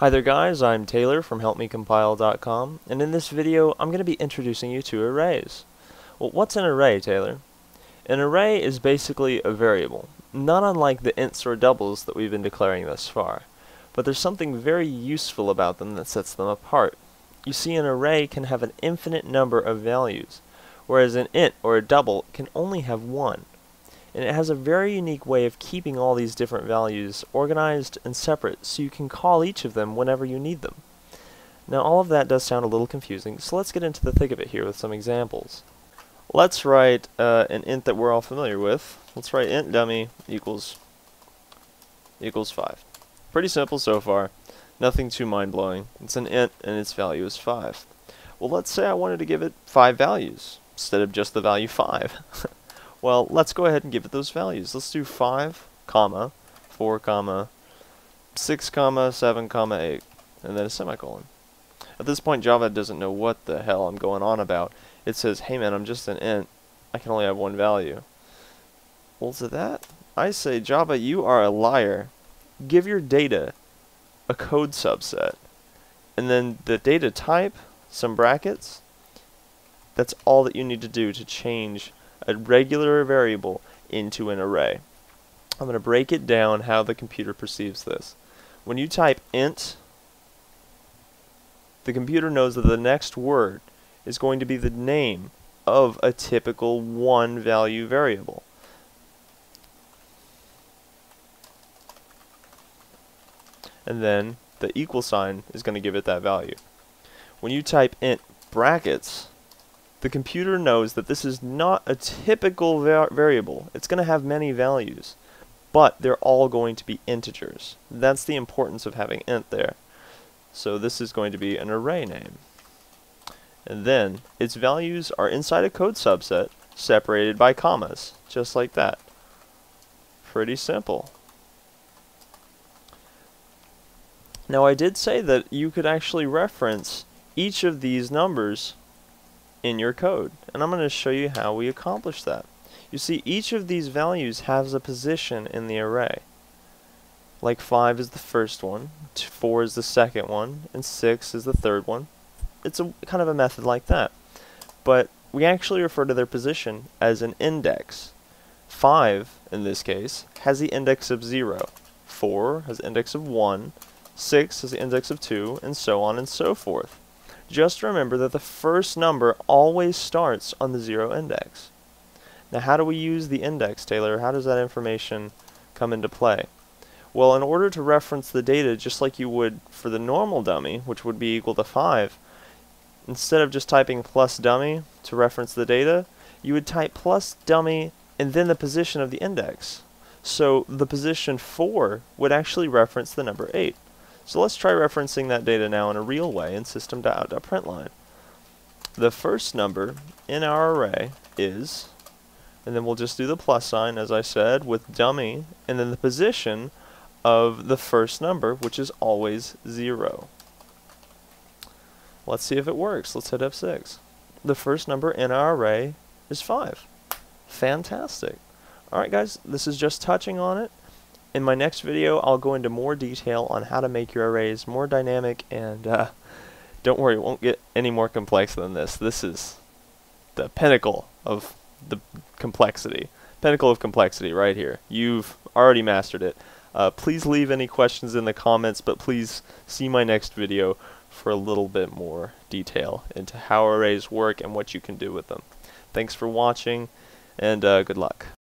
Hi there guys, I'm Taylor from HelpMeCompile.com, and in this video I'm going to be introducing you to arrays. Well, what's an array, Taylor? An array is basically a variable, not unlike the ints or doubles that we've been declaring thus far, but there's something very useful about them that sets them apart. You see, an array can have an infinite number of values, whereas an int or a double can only have one. And it has a very unique way of keeping all these different values organized and separate so you can call each of them whenever you need them. Now all of that does sound a little confusing, so let's get into the thick of it here with some examples. Let's write an int that we're all familiar with. Let's write int dummy equals 5. Pretty simple so far. Nothing too mind-blowing. It's an int and its value is 5. Well, let's say I wanted to give it 5 values instead of just the value 5. Well, let's go ahead and give it those values. Let's do 5, comma, 4, comma, 6, comma, 7, comma, 8, and then a semicolon. At this point, Java doesn't know what the hell I'm going on about. It says, hey man, I'm just an int. I can only have one value. Well, to that, I say, Java, you are a liar. Give your data a code subset, and then the data type, some brackets. That's all that you need to do to change a regular variable into an array. I'm going to break it down how the computer perceives this. When you type int, the computer knows that the next word is going to be the name of a typical one value variable. And then the equal sign is going to give it that value. When you type int brackets, the computer knows that this is not a typical variable. It's going to have many values, but they're all going to be integers. That's the importance of having int there. So this is going to be an array name. And then its values are inside a code subset separated by commas, just like that. Pretty simple. Now I did say that you could actually reference each of these numbers in your code, and I'm going to show you how we accomplish that. You see, each of these values has a position in the array. Like 5 is the first one, 4 is the second one, and 6 is the third one. It's a kind of a method like that. But we actually refer to their position as an index. 5, in this case, has the index of 0. 4 has the index of 1. 6 has the index of 2, and so on and so forth. Just remember that the first number always starts on the 0 index. Now how do we use the index, Taylor? How does that information come into play? Well, in order to reference the data just like you would for the normal dummy, which would be equal to 5, instead of just typing plus dummy to reference the data, you would type plus dummy and then the position of the index. So the position 4 would actually reference the number 8. So let's try referencing that data now in a real way in system.out.println. The first number in our array is, and then we'll just do the plus sign as I said with dummy, and then the position of the first number, which is always 0. Let's see if it works. Let's hit F6. The first number in our array is 5. Fantastic. Alright guys, this is just touching on it. In my next video, I'll go into more detail on how to make your arrays more dynamic, and don't worry, it won't get any more complex than this. This is the pinnacle of the complexity. Pinnacle of complexity right here. You've already mastered it. Please leave any questions in the comments, but please see my next video for a little bit more detail into how arrays work and what you can do with them. Thanks for watching, and good luck.